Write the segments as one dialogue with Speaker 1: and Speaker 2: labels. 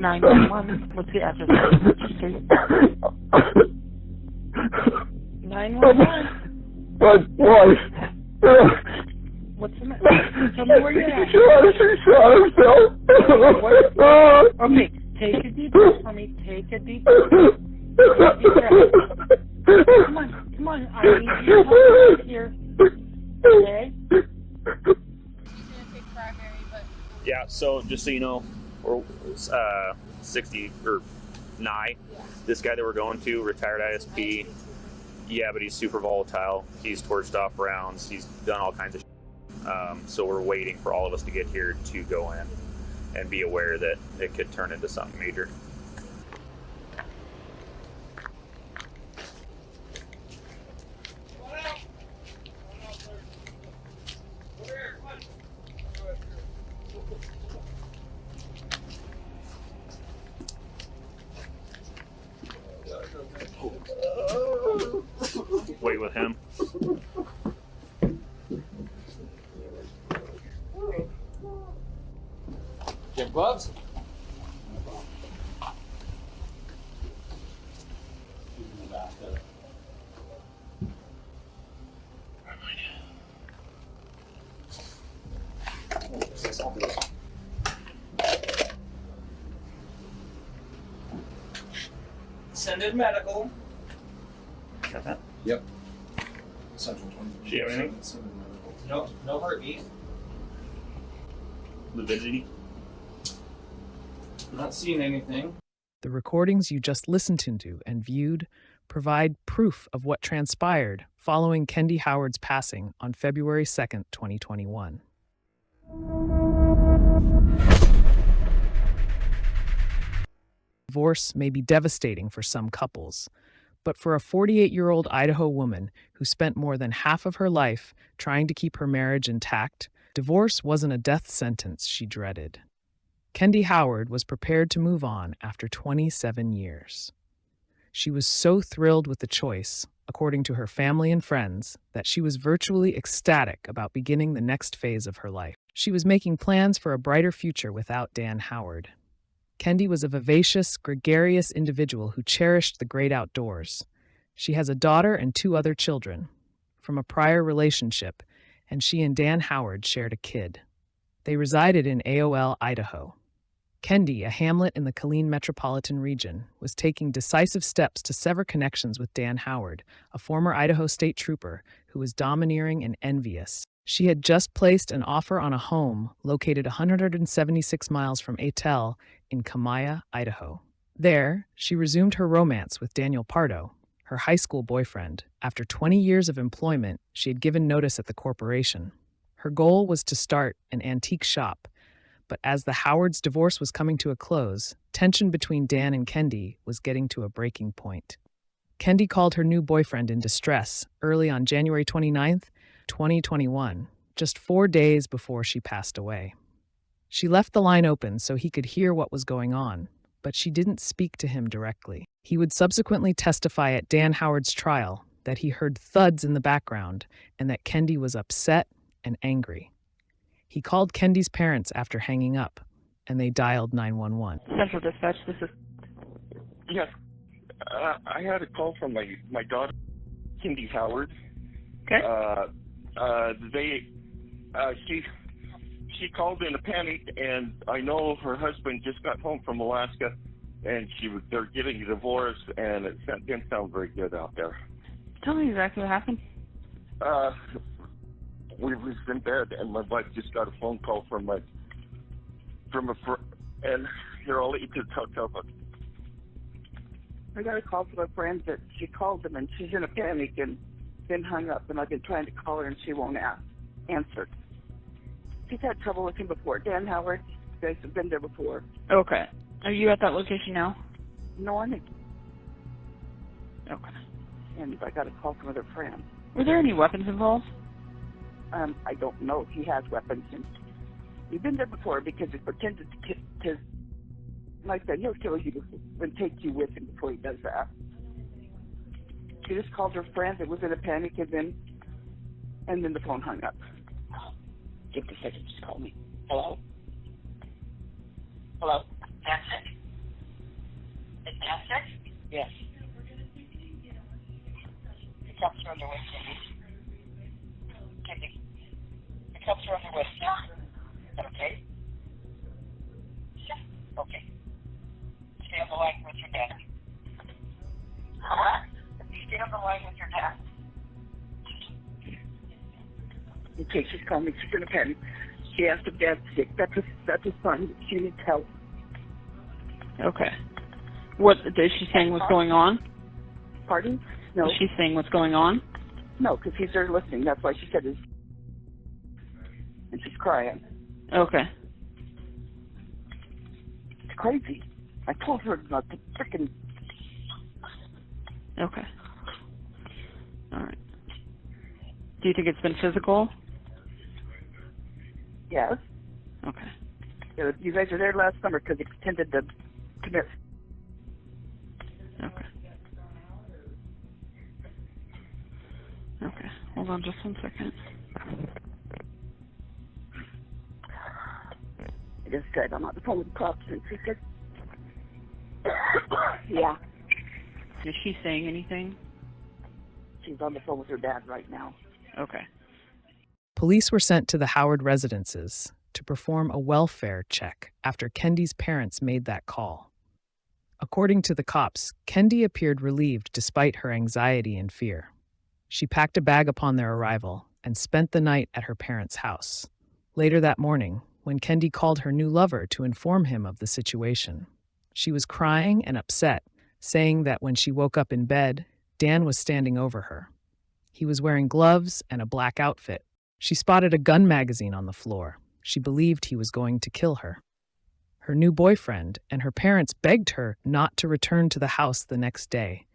Speaker 1: 911. What's the address? 911.
Speaker 2: My wife.
Speaker 1: What's the matter? Tell me where you're at.
Speaker 2: She shot herself.
Speaker 1: Okay, take a deep breath for me. Take a deep breath. Come on. I need you to help here. Okay?
Speaker 3: Yeah, so just so you know, we're 60 or nigh. This guy that we're going to, retired ISP. Yeah, but he's super volatile. He's torched off rounds. He's done all kinds of shit. So we're waiting for all of us to get here to go in and be aware that it could turn into something major. Wait with him.
Speaker 4: Get gloves?
Speaker 5: Send in medical.
Speaker 3: Got that?
Speaker 4: Yep. Central 20.
Speaker 3: Do you have anything?
Speaker 5: No heartbeat.
Speaker 3: Lividity?
Speaker 5: Not seeing anything.
Speaker 6: The recordings you just listened to and viewed provide proof of what transpired following Kendi Howard's passing on February 2nd, 2021. Divorce may be devastating for some couples, but for a 48-year-old Idaho woman who spent more than half of her life trying to keep her marriage intact, divorce wasn't a death sentence she dreaded. Kendi Howard was prepared to move on after 27 years. She was so thrilled with the choice, according to her family and friends, that she was virtually ecstatic about beginning the next phase of her life. She was making plans for a brighter future without Dan Howard. Kendi was a vivacious, gregarious individual who cherished the great outdoors. She has a daughter and 2 other children from a prior relationship, and she and Dan Howard shared a kid. They resided in AOL, Idaho. Kendi, a hamlet in the Killeen metropolitan region, was taking decisive steps to sever connections with Dan Howard, a former Idaho state trooper who was domineering and envious. She had just placed an offer on a home located 176 miles from Etel in Kamaya, Idaho. There, she resumed her romance with Daniel Pardo, her high school boyfriend. After 20 years of employment, she had given notice at the corporation. Her goal was to start an antique shop, but as the Howards' divorce was coming to a close, tension between Dan and Kendi was getting to a breaking point. Kendi called her new boyfriend in distress early on January 29th, 2021, just 4 days before she passed away. She left the line open so he could hear what was going on, but she didn't speak to him directly. He would subsequently testify at Dan Howard's trial that he heard thuds in the background and that Kendi was upset and angry. He called Kendi's parents after hanging up, and they dialed 911.
Speaker 1: Central Dispatch, this is...
Speaker 2: Yes. I had a call from my daughter, Kendi Howard.
Speaker 1: Okay.
Speaker 2: She called in a panic, and I know her husband just got home from Alaska, and they're getting a divorce, and it didn't sound very good out there.
Speaker 1: Tell me exactly what happened.
Speaker 2: We was in bed, and my wife just got a phone call from a friend, and here, I'll let you tell about it.
Speaker 7: I got a call from a friend that she called them, and she's in a panic and then hung up, and I've been trying to call her, and she won't answer. She's had trouble with him before. Dan Howard, you guys have been there before.
Speaker 1: Okay. Are you at that location now?
Speaker 7: No, I'm in.
Speaker 1: Okay.
Speaker 7: And I got a call from another friend.
Speaker 1: Were there any weapons involved?
Speaker 7: I don't know if he has weapons. And we've been there before because he pretended to like that, he'll kill you and take you with him before he does that. She just called her friend that was in a panic, and then the phone hung up. Just a second, just call me. Hello? Hello? That's it. Yes. The cups are on the way, Cindy. The cups are on the way. Is that okay? Okay. Stay on the line with your dad. What? Stay on the line with your dad. Okay, she's calling. She's in a panic. She asked if Dad's sick. That's a sign. She needs help.
Speaker 1: Okay. What is she saying? What's going on?
Speaker 7: Pardon? No.
Speaker 1: Is she saying what's going on?
Speaker 7: No, because he's there listening. That's why she said it. And she's crying.
Speaker 1: Okay.
Speaker 7: It's crazy. I told her not to freaking.
Speaker 1: Okay. All right. Do you think it's been physical?
Speaker 7: Yes.
Speaker 1: Okay.
Speaker 7: You guys were there last summer because he pretended to commit.
Speaker 1: Okay. Okay. Hold on just 1 second.
Speaker 7: I just said I'm on the phone with the cops, and she said, "Yeah."
Speaker 1: Is she saying anything?
Speaker 7: She's on the phone with her dad right now.
Speaker 1: Okay.
Speaker 6: Police were sent to the Howard residences to perform a welfare check after Kendi's parents made that call. According to the cops, Kendi appeared relieved despite her anxiety and fear. She packed a bag upon their arrival and spent the night at her parents' house. Later that morning, when Kendi called her new lover to inform him of the situation, she was crying and upset, saying that when she woke up in bed, Dan was standing over her. He was wearing gloves and a black outfit. She spotted a gun magazine on the floor. She believed he was going to kill her. Her new boyfriend and her parents begged her not to return to the house the next day,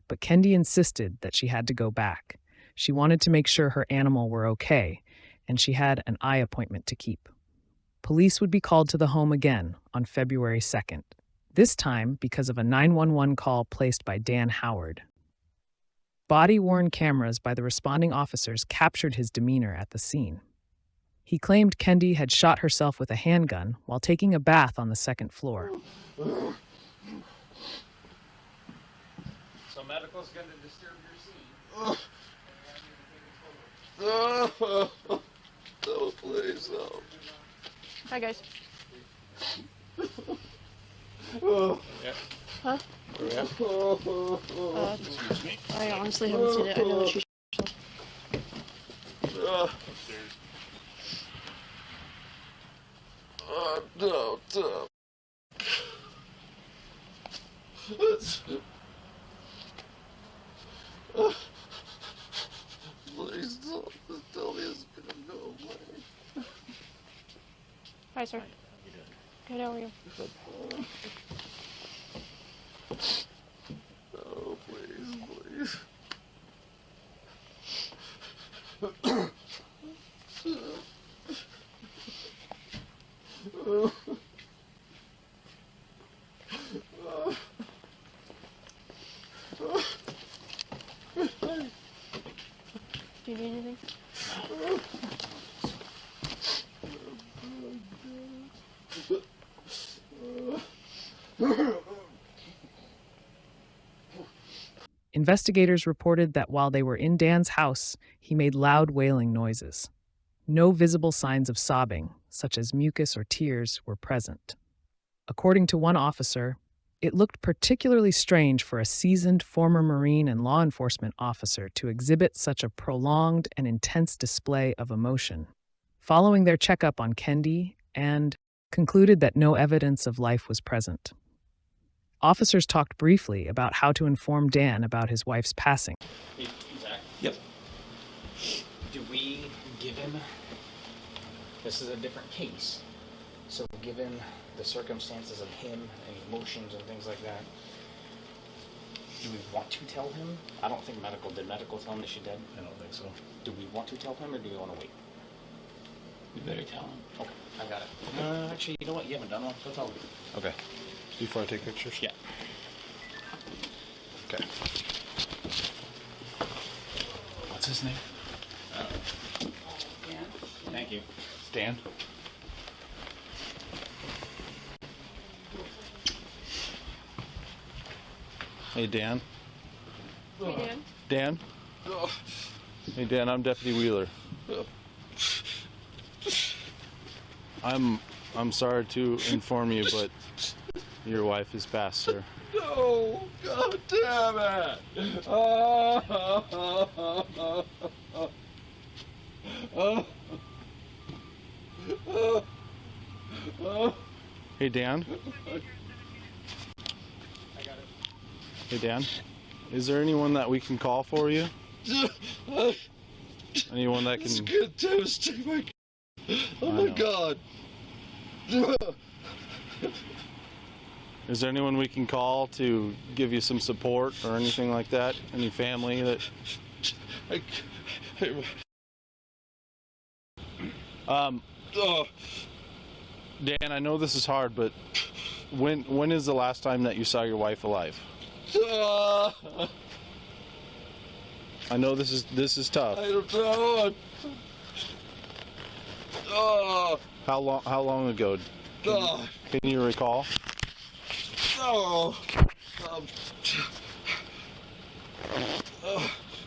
Speaker 6: but Kendi insisted that she had to go back. She wanted to make sure her animal were okay, and she had an eye appointment to keep. Police would be called to the home again on February 2nd, this time because of a 911 call placed by Dan Howard. Body-worn cameras by the responding officers captured his demeanor at the scene. He claimed Kendi had shot herself with a handgun while taking a bath on the second floor.
Speaker 5: So medical's going to disturb your scene.
Speaker 2: Oh, please, no.
Speaker 8: Hi, guys.
Speaker 5: Yeah.
Speaker 8: Huh?
Speaker 5: Yeah.
Speaker 8: I honestly haven't seen it. I know that she's.
Speaker 2: No. Please don't tell me it's gonna go away.
Speaker 8: Hi, sir. Good, how are you?
Speaker 2: Oh, please.
Speaker 8: Do you need anything?
Speaker 6: Investigators reported that while they were in Dan's house, he made loud wailing noises. No visible signs of sobbing, such as mucus or tears, were present. According to one officer, it looked particularly strange for a seasoned former Marine and law enforcement officer to exhibit such a prolonged and intense display of emotion. Following their checkup on Kendi, and concluded that no evidence of life was present. Officers talked briefly about how to inform Dan about his wife's passing.
Speaker 5: Zach?
Speaker 4: Yep.
Speaker 5: Do we give him... This is a different case. So given the circumstances of him and emotions and things like that, do we want to tell him? I don't think medical... Did medical tell him that she's dead?
Speaker 4: I don't think so.
Speaker 5: Do we want to tell him or do we want to wait?
Speaker 4: You better tell him.
Speaker 5: Okay, I got it. Actually, you know what? You haven't done one. Go tell him.
Speaker 4: Okay. Before I take pictures?
Speaker 5: Yeah.
Speaker 4: Okay. What's his name?
Speaker 5: Thank you.
Speaker 4: Stan? Hey, Dan.
Speaker 8: Hey, Dan.
Speaker 4: Dan? Hey, Dan, I'm Deputy Wheeler. I'm sorry to inform you, but your wife has passed, sir.
Speaker 9: No! God damn it!
Speaker 4: Hey, Dan? Hey, Dan? Is there anyone that we can call for you? Anyone that
Speaker 9: It's
Speaker 4: can...
Speaker 9: good Tuesday, oh my God.
Speaker 4: Is there anyone we can call to give you some support or anything like that? Any family that... Dan, I know this is hard, but when is the last time that you saw your wife alive? I know this is tough.
Speaker 9: I don't know.
Speaker 4: How long ago? Can you recall?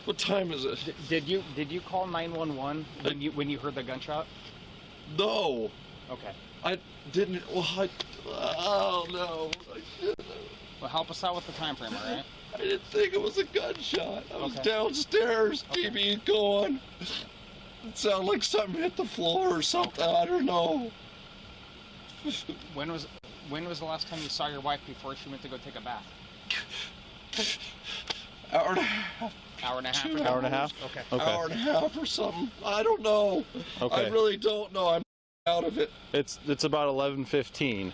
Speaker 9: What time is it?
Speaker 5: Did you call 911 when you heard the gunshot?
Speaker 9: No.
Speaker 5: Okay.
Speaker 9: I didn't. Oh no. I didn't.
Speaker 5: Well, help us out with the time frame, all right?
Speaker 9: I didn't think it was a gunshot. I was
Speaker 5: Okay.
Speaker 9: downstairs, TV going. It sounded like something hit the floor or something. I don't know.
Speaker 5: When was the last time you saw your wife before she went to go take a bath?
Speaker 9: Hour and a half.
Speaker 5: Hour and a half.
Speaker 9: Two
Speaker 4: Hour and a half?
Speaker 5: Okay.
Speaker 4: Okay.
Speaker 9: Hour and a half or something. I don't know.
Speaker 4: Okay.
Speaker 9: I really don't know. I'm out of it.
Speaker 4: It's about 11:15.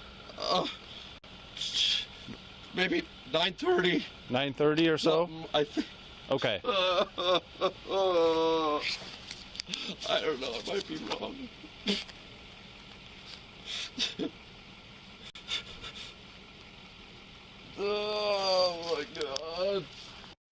Speaker 9: Maybe 9:30.
Speaker 4: 9:30 or so?
Speaker 9: I think.
Speaker 4: Okay.
Speaker 9: I don't know. It might be wrong. Oh my God.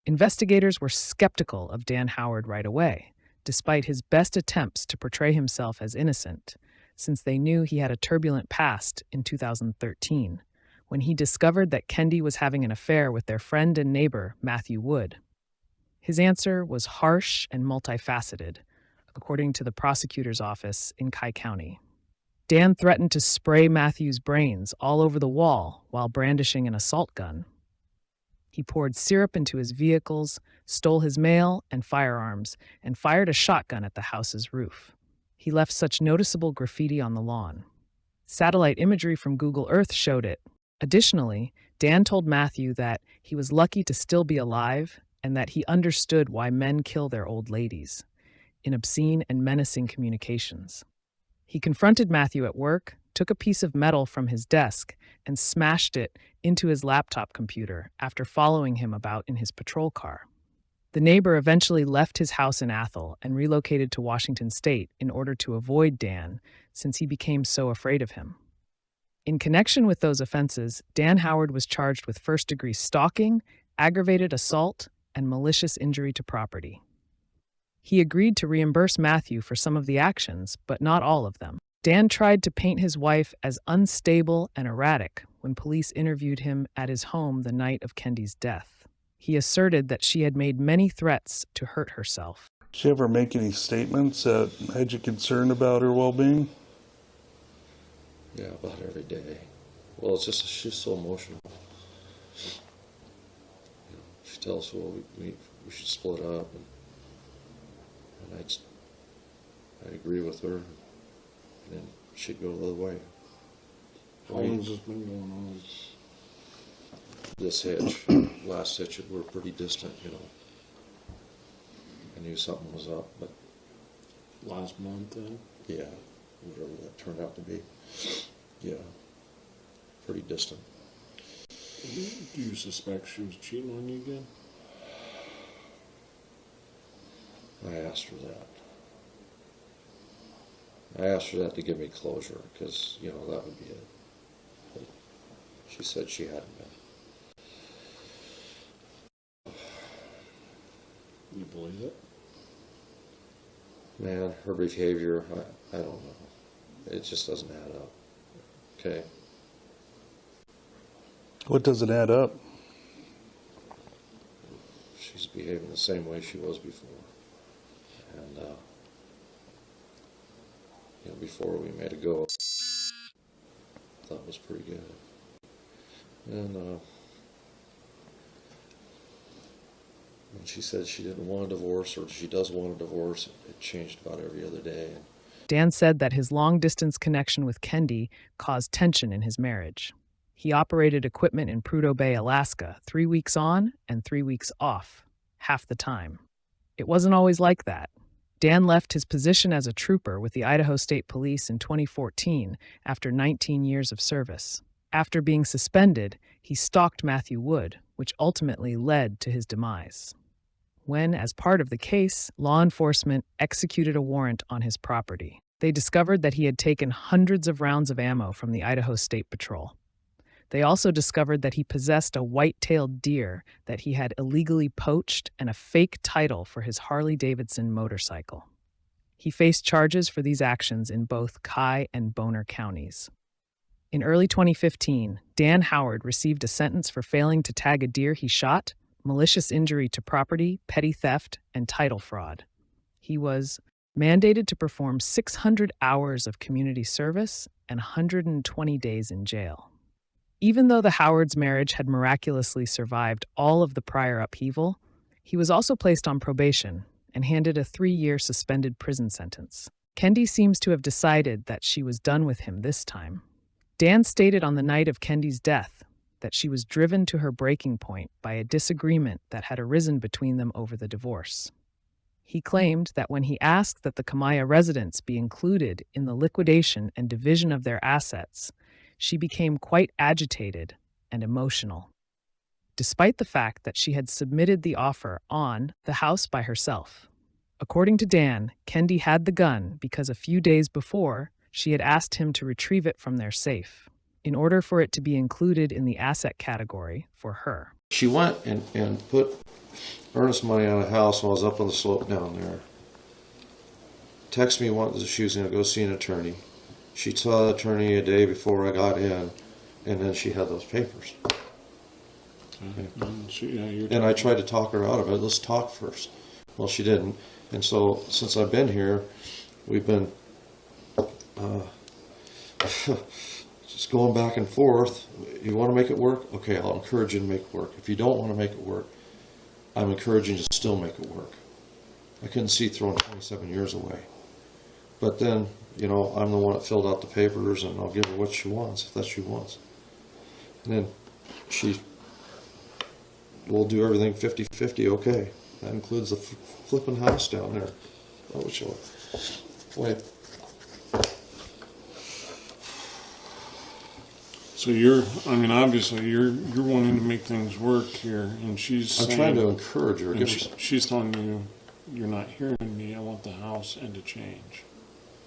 Speaker 6: Investigators were skeptical of Dan Howard right away, despite his best attempts to portray himself as innocent, since they knew he had a turbulent past in 2013, when he discovered that Kendi was having an affair with their friend and neighbor, Matthew Wood. His answer was harsh and multifaceted, according to the prosecutor's office in Kai County. Dan threatened to spray Matthew's brains all over the wall while brandishing an assault gun. He poured syrup into his vehicles, stole his mail and firearms, and fired a shotgun at the house's roof. He left such noticeable graffiti on the lawn. Satellite imagery from Google Earth showed it. Additionally, Dan told Matthew that he was lucky to still be alive and that he understood why men kill their old ladies, in obscene and menacing communications. He confronted Matthew at work, took a piece of metal from his desk, and smashed it into his laptop computer after following him about in his patrol car. The neighbor eventually left his house in Athol and relocated to Washington State in order to avoid Dan, since he became so afraid of him. In connection with those offenses, Dan Howard was charged with first-degree stalking, aggravated assault, and malicious injury to property. He agreed to reimburse Matthew for some of the actions, but not all of them. Dan tried to paint his wife as unstable and erratic when police interviewed him at his home the night of Kendi's death. He asserted that she had made many threats to hurt herself.
Speaker 10: Did she ever make any statements that had you concerned about her well-being?
Speaker 11: Yeah, about every day. Well, it's just she's so emotional. You know, she tells us, well, we should split up, and I'd agree with her, and then she'd go the other way.
Speaker 10: How long has this been going on?
Speaker 11: This hitch, last hitch, we're pretty distant, you know. I knew something was up, but
Speaker 10: Last month then?
Speaker 11: yeah, whatever that turned out to be, yeah, pretty distant.
Speaker 10: Do you suspect she was cheating on you again?
Speaker 11: I asked her that. I asked her that to give me closure, because, you know, that would be it. But she said she hadn't been.
Speaker 10: You believe it?
Speaker 11: Man, her behavior, I don't know. It just doesn't add up. Okay?
Speaker 10: What does it add up?
Speaker 11: behaving the same way she was before. And, you know, before we made a go, I thought it was pretty good. And when she said she didn't want a divorce, or she does want a divorce, it changed about every other day.
Speaker 6: Dan said that his long-distance connection with Kendi caused tension in his marriage. He operated equipment in Prudhoe Bay, Alaska, 3 weeks on and 3 weeks off, half the time. It wasn't always like that. Dan left his position as a trooper with the Idaho State Police in 2014 after 19 years of service. After being suspended, he stalked Matthew Wood, which ultimately led to his demise. When, as part of the case, law enforcement executed a warrant on his property, they discovered that he had taken hundreds of rounds of ammo from the Idaho State Patrol. They also discovered that he possessed a white-tailed deer that he had illegally poached and a fake title for his Harley-Davidson motorcycle. He faced charges for these actions in both Kai and Boner counties. In early 2015, Dan Howard received a sentence for failing to tag a deer he shot, malicious injury to property, petty theft, and title fraud. He was mandated to perform 600 hours of community service and 120 days in jail. Even though the Howards' marriage had miraculously survived all of the prior upheaval, he was also placed on probation and handed a 3-year suspended prison sentence. Kendi seems to have decided that she was done with him this time. Dan stated on the night of Kendi's death that she was driven to her breaking point by a disagreement that had arisen between them over the divorce. He claimed that when he asked that the Kamaya residents be included in the liquidation and division of their assets, she became quite agitated and emotional, despite the fact that she had submitted the offer on the house by herself. According to Dan, Kendi had the gun because a few days before, she had asked him to retrieve it from their safe in order for it to be included in the asset category for her.
Speaker 11: She went and put earnest money on a house while I was up on the slope down there. Texted me once that she was going to go see an attorney. She saw the attorney a day before I got in, and then she had those papers. And I tried to talk her out of it. Let's talk first. Well, she didn't. And so since I've been here, we've been just going back and forth. You want to make it work? Okay, I'll encourage you to make it work. If you don't want to make it work, I'm encouraging you to still make it work. I couldn't see throwing 27 years away. But then, you know, I'm the one that filled out the papers, and I'll give her what she wants, if that's what she wants. And then she will do everything 50-50, okay. That includes the flipping house down there. That would show it. Wait.
Speaker 9: So you're, I mean, obviously you're wanting to make things work here, and she's
Speaker 11: I'm trying to encourage her.
Speaker 9: She's telling you, you're not hearing me, I want the house and to change.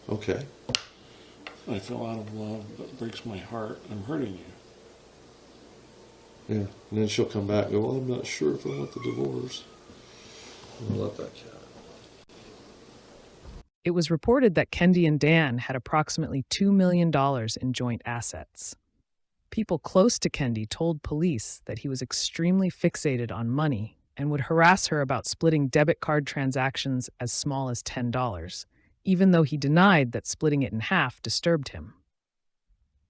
Speaker 11: Okay.
Speaker 9: I feel out of love, that breaks my heart, I'm hurting you.
Speaker 11: Yeah, and then she'll come back and go, well, I'm not sure if I want the divorce. I'll let that cat.
Speaker 6: It was reported that Kendi and Dan had approximately $2 million in joint assets. People close to Kendi told police that he was extremely fixated on money and would harass her about splitting debit card transactions as small as $10, even though he denied that splitting it in half disturbed him.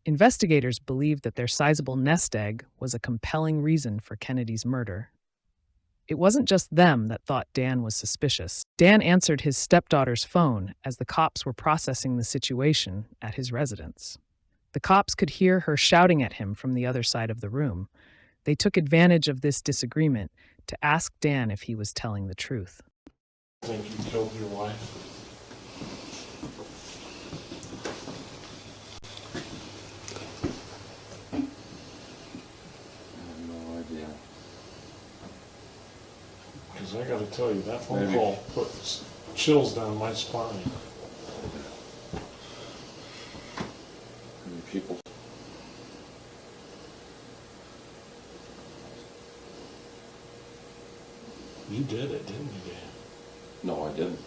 Speaker 6: Investigators believed that their sizable nest egg was a compelling reason for Kennedy's murder. It wasn't just them that thought Dan was suspicious. Dan answered his stepdaughter's phone as the cops were processing the situation at his residence. The cops could hear her shouting at him from the other side of the room. They took advantage of this disagreement to ask Dan if he was telling the truth.
Speaker 9: I think you killed your wife. Because I got to tell you, that phone call put chills down my spine.
Speaker 11: People.
Speaker 9: You did it, didn't you, Dan?
Speaker 11: No, I didn't.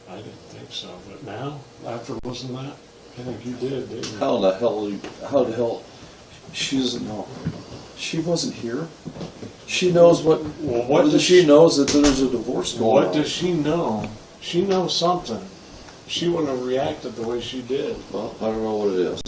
Speaker 9: I didn't think so, but now, after listening to that, I think you did, didn't you?
Speaker 11: How the hell, she doesn't know. She wasn't here. She knows what.
Speaker 9: Well, what does
Speaker 11: she knows that there's a divorce going on?
Speaker 9: What does she know? She knows something. She wouldn't have reacted the way she did.
Speaker 11: Well, I don't know what it is.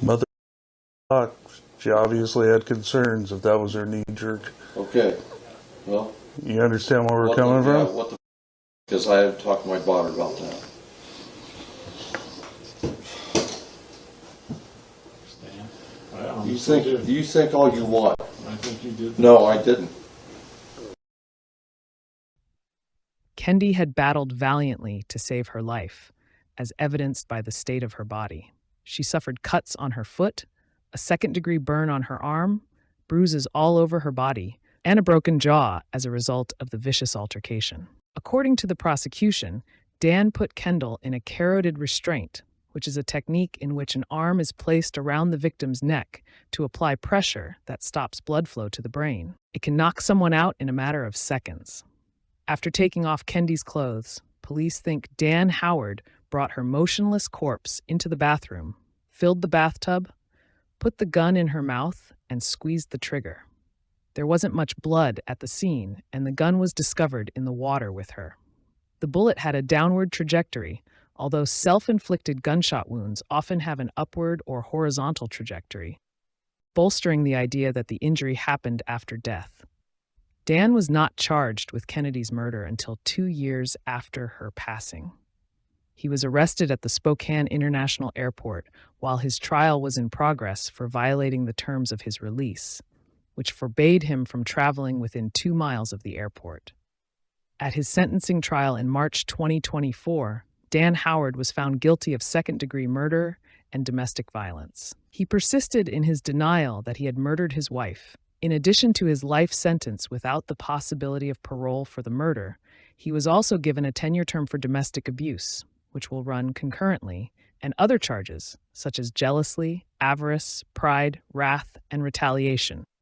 Speaker 10: Mother, she obviously had concerns if that was her knee jerk.
Speaker 11: Okay. Well.
Speaker 10: You understand where we're coming from?
Speaker 11: Because I had talked to my daughter about that.
Speaker 9: Well,
Speaker 11: You think all you want.
Speaker 9: I think you did.
Speaker 11: No, I didn't.
Speaker 6: Kendi had battled valiantly to save her life, as evidenced by the state of her body. She suffered cuts on her foot, a second-degree burn on her arm, bruises all over her body, and a broken jaw as a result of the vicious altercation. According to the prosecution, Dan put Kendall in a carotid restraint, which is a technique in which an arm is placed around the victim's neck to apply pressure that stops blood flow to the brain. It can knock someone out in a matter of seconds. After taking off Kendi's clothes, police think Dan Howard brought her motionless corpse into the bathroom, filled the bathtub, put the gun in her mouth, and squeezed the trigger. There wasn't much blood at the scene, and the gun was discovered in the water with her. The bullet had a downward trajectory, although self-inflicted gunshot wounds often have an upward or horizontal trajectory, bolstering the idea that the injury happened after death. Dan was not charged with Kennedy's murder until 2 years after her passing. He was arrested at the Spokane International Airport while his trial was in progress for violating the terms of his release, which forbade him from traveling within 2 miles of the airport. At his sentencing trial in March 2024, Dan Howard was found guilty of second-degree murder and domestic violence. He persisted in his denial that he had murdered his wife. In addition to his life sentence without the possibility of parole for the murder, he was also given a 10-year term for domestic abuse, which will run concurrently, and other charges, such as jealousy, avarice, pride, wrath, and retaliation.